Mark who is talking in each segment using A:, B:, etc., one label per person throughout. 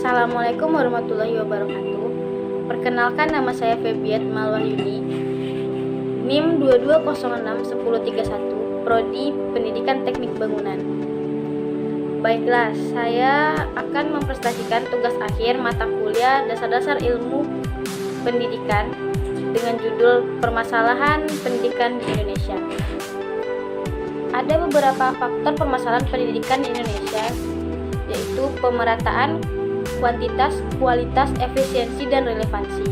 A: Assalamualaikum warahmatullahi wabarakatuh. Perkenalkan, nama saya Febiat Malwahyuni, NIM 22061031, Prodi Pendidikan Teknik Bangunan. Baiklah, saya akan mempresentasikan tugas akhir mata kuliah Dasar-Dasar Ilmu Pendidikan dengan judul Permasalahan Pendidikan di Indonesia. Ada beberapa faktor permasalahan pendidikan di Indonesia, yaitu pemerataan, kuantitas, kualitas, efisiensi, dan relevansi.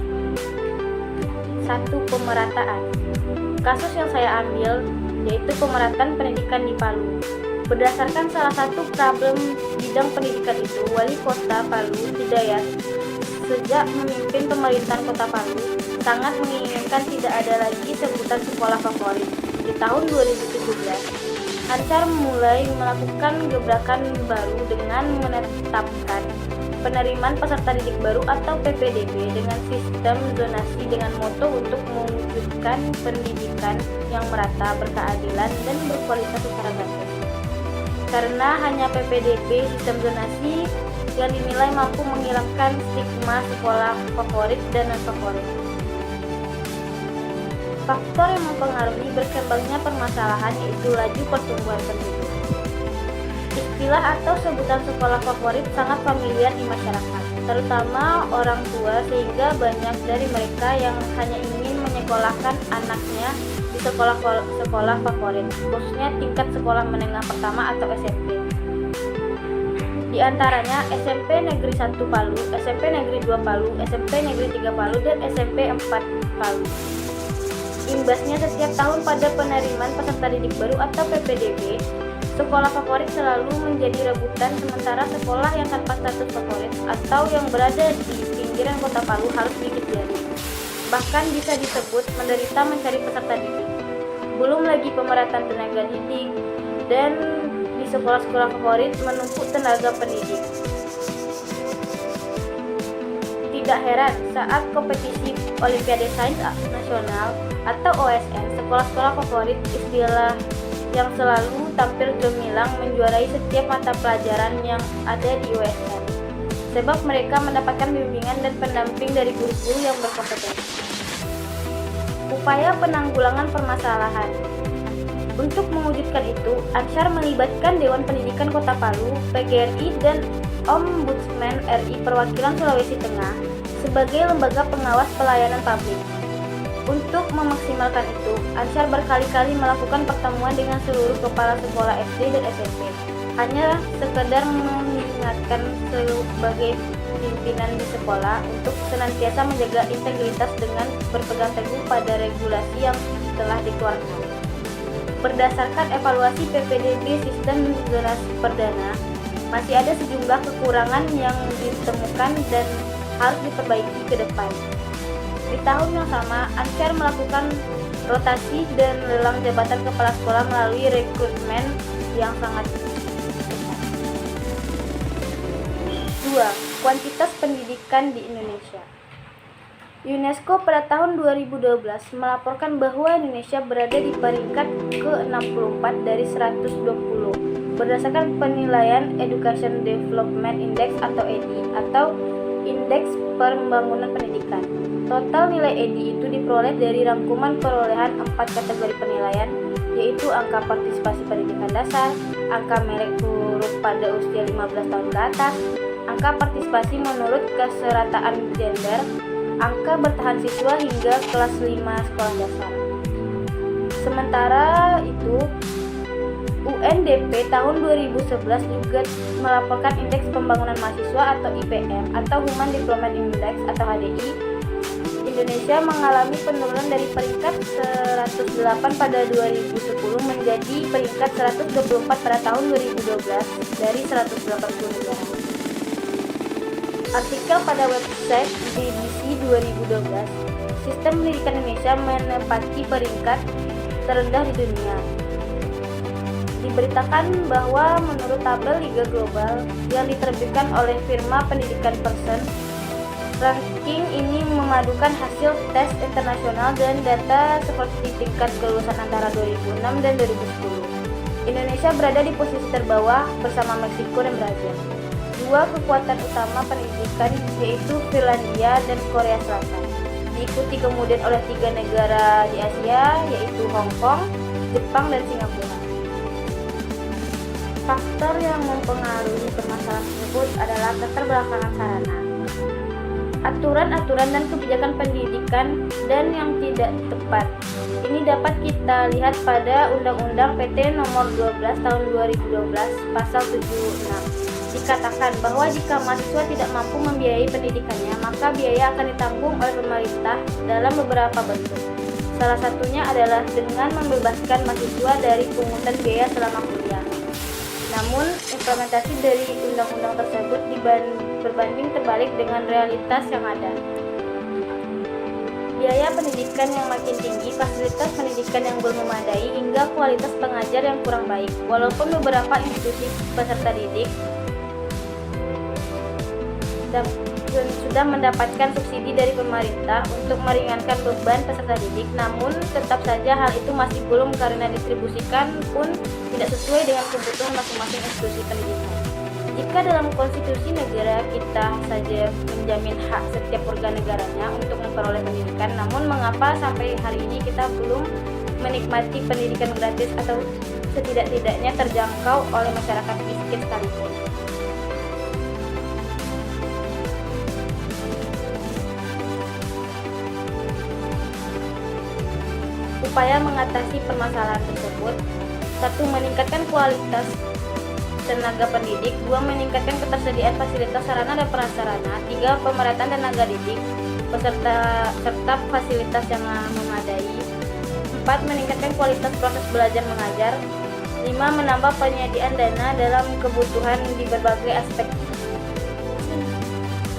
A: 1. Pemerataan. Kasus yang saya ambil yaitu pemerataan pendidikan di Palu. Berdasarkan salah satu problem bidang pendidikan itu, Wali Kota Palu Hidayat sejak memimpin pemerintahan Kota Palu sangat menginginkan tidak ada lagi sebutan sekolah favorit. Di tahun 2017, Ansar mulai melakukan gebrakan baru dengan menetapkan penerimaan peserta didik baru atau PPDB dengan sistem zonasi dengan moto untuk mewujudkan pendidikan yang merata, berkeadilan, dan berkualitas secara gratis. Karena hanya PPDB sistem zonasi yang dinilai mampu menghilangkan stigma sekolah favorit dan non-favorit. Faktor yang mempengaruhi berkembangnya permasalahan yaitu laju pertumbuhan penduduk. Istilah atau sebutan sekolah favorit sangat familiar di masyarakat, terutama orang tua, sehingga banyak dari mereka yang hanya ingin menyekolahkan anaknya di sekolah favorit, khususnya tingkat sekolah menengah pertama atau SMP. Di antaranya SMP Negeri 1 Palu, SMP Negeri 2 Palu, SMP Negeri 3 Palu, dan SMP 4 Palu. Imbasnya, setiap tahun pada penerimaan peserta didik baru atau PPDB, sekolah favorit selalu menjadi rebutan, sementara sekolah yang tanpa status favorit atau yang berada di pinggiran kota Palu harus gigit jari. Bahkan bisa disebut menderita mencari peserta didik. Belum lagi pemerataan tenaga didik, dan di sekolah-sekolah favorit menumpuk tenaga pendidik. Tidak heran saat kompetisi Olimpiade Sains Nasional atau OSN, sekolah-sekolah favorit istilah yang selalu tampil gemilang menjuarai setiap mata pelajaran yang ada di OSN, sebab mereka mendapatkan bimbingan dan pendamping dari guru-guru yang berkompetensi. Upaya penanggulangan permasalahan. Untuk mewujudkan itu, Ansar melibatkan Dewan Pendidikan Kota Palu, PGRI, dan Ombudsman RI Perwakilan Sulawesi Tengah sebagai lembaga pengawas pelayanan publik. Untuk memaksimalkan itu, Ansar berkali-kali melakukan pertemuan dengan seluruh kepala sekolah SD dan SMP, hanya sekedar mengingatkan sebagai pimpinan di sekolah untuk senantiasa menjaga integritas dengan berpegang teguh pada regulasi yang telah dikeluarkan. Berdasarkan evaluasi PPDB sistem zonasi perdana, masih ada sejumlah kekurangan yang ditemukan dan harus diperbaiki ke depan. Di tahun yang sama, Ansar melakukan rotasi dan lelang jabatan kepala sekolah melalui rekrutmen yang sangat besar. 2. Kuantitas pendidikan di Indonesia. UNESCO pada tahun 2012 melaporkan bahwa Indonesia berada di peringkat ke-64 dari 120 berdasarkan penilaian Education Development Index atau EDI atau Indeks Pembangunan Pendidikan. Total nilai EDI itu diperoleh dari rangkuman perolehan 4 kategori penilaian, yaitu angka partisipasi pendidikan dasar, angka melek huruf pada usia 15 tahun ke atas, angka partisipasi menurut keserataan gender, angka bertahan siswa hingga kelas 5 sekolah dasar. Sementara itu, UNDP tahun 2011 juga melaporkan Indeks Pembangunan Mahasiswa atau IPM atau Human Development Index atau HDI. Indonesia mengalami penurunan dari peringkat 108 pada 2010 menjadi peringkat 124 pada tahun 2012 dari 180 negara. Artikel pada website BBC 2012, sistem pendidikan Indonesia menempati peringkat terendah di dunia. Diberitakan bahwa menurut tabel Liga Global yang diterbitkan oleh firma pendidikan Pearson, ranking ini memadukan hasil tes internasional dan data seperti tingkat kelulusan antara 2006 dan 2010. Indonesia berada di posisi terbawah bersama Meksiko dan Brazil. dua kekuatan utama pendidikan yaitu Finlandia dan Korea Selatan. Diikuti kemudian oleh 3 negara di Asia yaitu Hong Kong, Jepang, dan Singapura. Faktor yang mempengaruhi permasalahan tersebut adalah keterbelakangan sarana, aturan-aturan dan kebijakan pendidikan dan yang tidak tepat. Ini dapat kita lihat pada Undang-Undang PT Nomor 12 Tahun 2012 Pasal 76. Dikatakan bahwa jika mahasiswa tidak mampu membiayai pendidikannya, maka biaya akan ditanggung oleh pemerintah dalam beberapa bentuk. Salah satunya adalah dengan membebaskan mahasiswa dari pungutan biaya selama kuliah. Namun, implementasi dari undang-undang tersebut berbanding terbalik dengan realitas yang ada. Biaya pendidikan yang makin tinggi, fasilitas pendidikan yang belum memadai, hingga kualitas pengajar yang kurang baik. Walaupun beberapa institusi peserta didik sudah mendapatkan subsidi dari pemerintah untuk meringankan beban peserta didik, namun tetap saja hal itu masih belum karena distribusikan pun tidak sesuai dengan kebutuhan masing-masing institusi pendidikan. Jika dalam konstitusi negara kita saja menjamin hak setiap warga negaranya untuk memperoleh pendidikan, namun mengapa sampai hari ini kita belum menikmati pendidikan gratis atau setidak-tidaknya terjangkau oleh masyarakat miskin sekalipun? Upaya mengatasi permasalahan tersebut: 1. Meningkatkan kualitas tenaga pendidik. 2. Meningkatkan ketersediaan fasilitas sarana dan prasarana. 3. Pemerataan tenaga didik serta fasilitas yang memadai. 4. Meningkatkan kualitas proses belajar mengajar. 5. Menambah penyediaan dana dalam kebutuhan di berbagai aspek.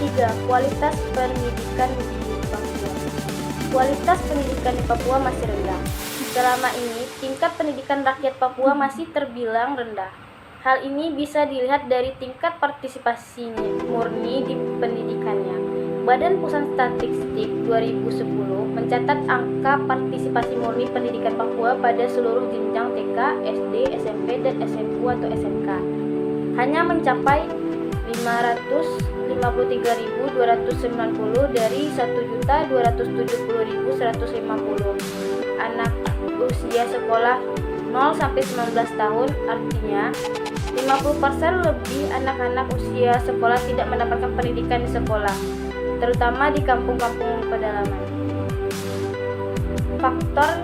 A: 3. Kualitas pendidikan di Papua. Kualitas pendidikan di Papua masih rendah. Selama ini, tingkat pendidikan rakyat Papua masih terbilang rendah. Hal ini bisa dilihat dari tingkat partisipasi murni di pendidikannya. Badan Pusat Statistik 2010 mencatat angka partisipasi murni pendidikan Papua pada seluruh jenjang TK, SD, SMP, dan SMU atau SMK hanya mencapai 553.290 dari 1.270.150 anak usia sekolah 0-19 tahun. Artinya 50% lebih anak-anak usia sekolah tidak mendapatkan pendidikan di sekolah, terutama di kampung-kampung pedalaman. Faktor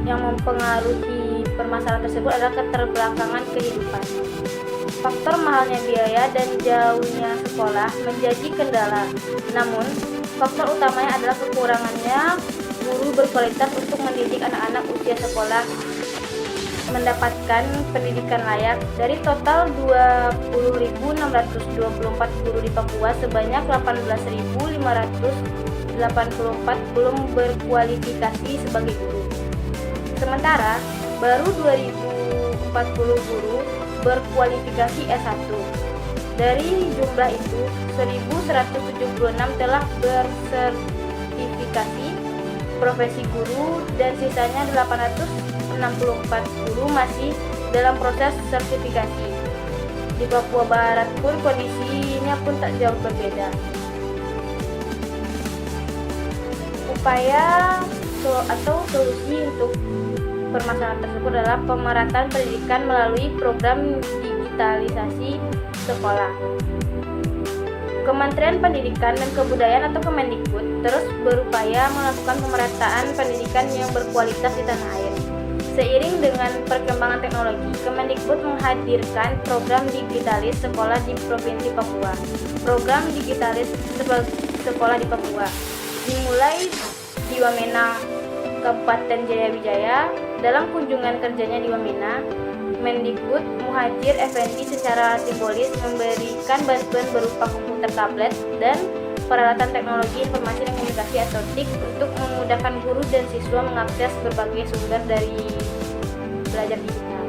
A: yang mempengaruhi permasalahan tersebut adalah keterbelakangan kehidupan. Faktor mahalnya biaya dan jauhnya sekolah menjadi kendala. Namun, faktor utamanya adalah kekurangannya guru berkualitas untuk mendidik anak-anak usia sekolah mendapatkan pendidikan layak. Dari total 20.624 guru di Papua, sebanyak 18.584 belum berkualifikasi sebagai guru. Sementara, baru 2.040 guru berkualifikasi S1. Dari jumlah itu, 1.176 telah bersertifikasi profesi guru dan sisanya 864 guru masih dalam proses sertifikasi. Di Papua Barat pun kondisinya pun tak jauh berbeda. Upaya atau solusi untuk permasalahan tersebut adalah pemerataan pendidikan melalui program digitalisasi sekolah. Kementerian Pendidikan dan Kebudayaan atau Kemendikbud terus berupaya melakukan pemerataan pendidikan yang berkualitas di tanah air. Seiring dengan perkembangan teknologi, Kemendikbud menghadirkan program digitalis sekolah di Provinsi Papua. Program digitalis sekolah di Papua dimulai di Wamena, Kabupaten Jayawijaya. Dalam kunjungan kerjanya di Wamena, Mendikbud Muhadjir Effendi secara simbolis memberikan bantuan berupa komputer tablet dan peralatan teknologi informasi dan komunikasi atau TIK untuk memudahkan guru dan siswa mengakses berbagai sumber dari belajar digital.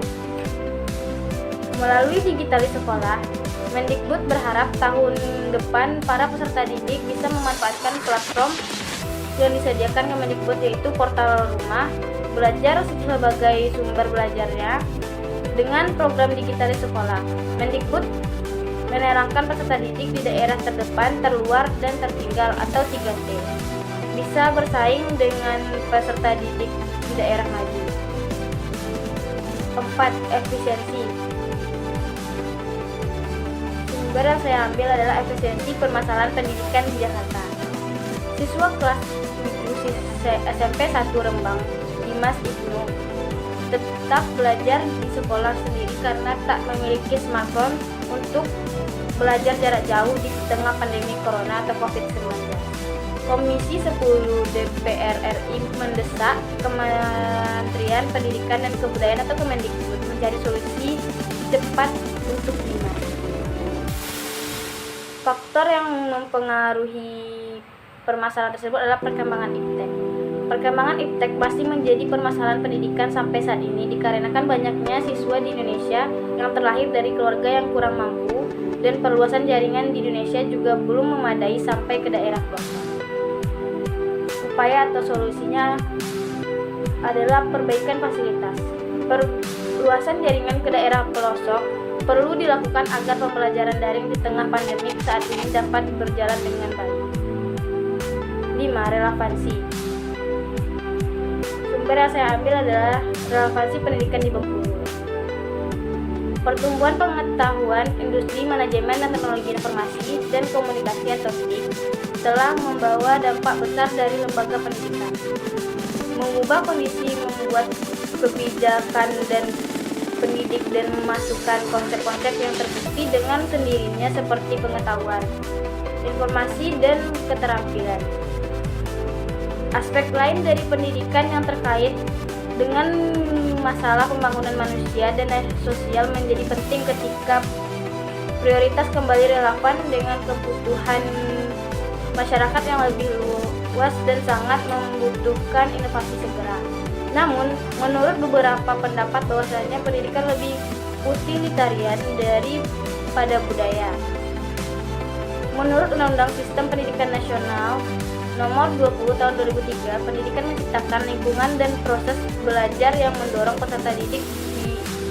A: Melalui digitalis sekolah, Mendikbud berharap tahun depan para peserta didik bisa memanfaatkan platform yang disediakan Kemendikbud, yaitu portal rumah belajar sebagai sumber belajarnya. Dengan program digitalis sekolah, Mendikbud menerangkan peserta didik di daerah terdepan, terluar, dan tertinggal atau 3T. Bisa bersaing dengan peserta didik di daerah maju. 4. Efisiensi. Sumber yang saya ambil adalah efisiensi permasalahan pendidikan di Jakarta. Siswa kelas 7 SMP 1 Rembang, Dimas Ibnu, tetap belajar di sekolah sendiri karena tak memiliki smartphone untuk belajar jarak jauh di tengah pandemi Corona atau COVID-19. Komisi 10 DPR RI mendesak Kementerian Pendidikan dan Kebudayaan atau Kemendikbud mencari solusi cepat untuk Dimas. Faktor yang mempengaruhi permasalahan tersebut adalah perkembangan iptek. Perkembangan iptek pasti menjadi permasalahan pendidikan sampai saat ini dikarenakan banyaknya siswa di Indonesia yang terlahir dari keluarga yang kurang mampu dan perluasan jaringan di Indonesia juga belum memadai sampai ke daerah pelosok. Upaya atau solusinya adalah perbaikan fasilitas. Perluasan jaringan ke daerah pelosok perlu dilakukan agar pembelajaran daring di tengah pandemi saat ini dapat berjalan dengan baik. 5. Relevansi. Sumber yang saya ambil adalah relevansi pendidikan di Bengkulu. Pertumbuhan pengetahuan industri manajemen dan teknologi informasi dan komunikasi atau TIK telah membawa dampak besar dari lembaga pendidikan. Mengubah kondisi, membuat kebijakan dan pendidik dan memasukkan konsep-konsep yang terbukti dengan sendirinya seperti pengetahuan, informasi, dan keterampilan. Aspek lain dari pendidikan yang terkait dengan masalah pembangunan manusia dan sosial menjadi penting ketika prioritas kembali relevan dengan kebutuhan masyarakat yang lebih luas dan sangat membutuhkan inovasi segera. Namun, menurut beberapa pendapat bahwasanya pendidikan lebih utilitarian daripada budaya. Menurut Undang-Undang Sistem Pendidikan Nasional Nomor 20 Tahun 2003, pendidikan menciptakan lingkungan dan proses belajar yang mendorong peserta didik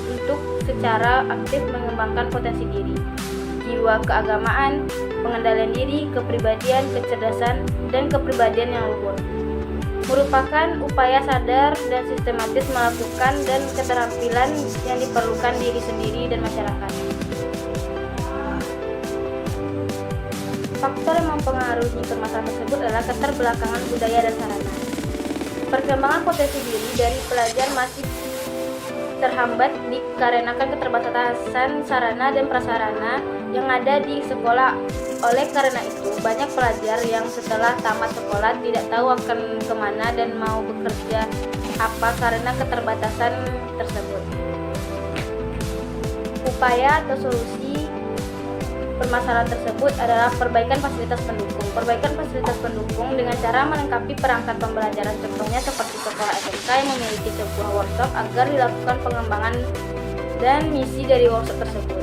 A: untuk secara aktif mengembangkan potensi diri, jiwa keagamaan, pengendalian diri, kepribadian, kecerdasan, dan kepribadian yang luhur. Merupakan upaya sadar dan sistematis melakukan dan keterampilan yang diperlukan diri sendiri dan masyarakat. Faktor yang mempengaruhi permasalahan tersebut adalah keterbelakangan budaya dan sarana. Perkembangan potensi diri dari pelajar masih terhambat dikarenakan keterbatasan sarana dan prasarana yang ada di sekolah. Oleh karena itu, banyak pelajar yang setelah tamat sekolah tidak tahu akan kemana dan mau bekerja apa karena keterbatasan tersebut. Upaya atau solusi permasalahan tersebut adalah perbaikan fasilitas pendukung. Perbaikan fasilitas pendukung dengan cara melengkapi perangkat pembelajaran, contohnya seperti sekolah SMK yang memiliki sebuah workshop agar dilakukan pengembangan dan misi dari workshop tersebut.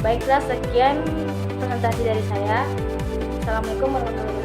A: Baiklah, sekian presentasi dari saya. Assalamualaikum warahmatullahi wabarakatuh.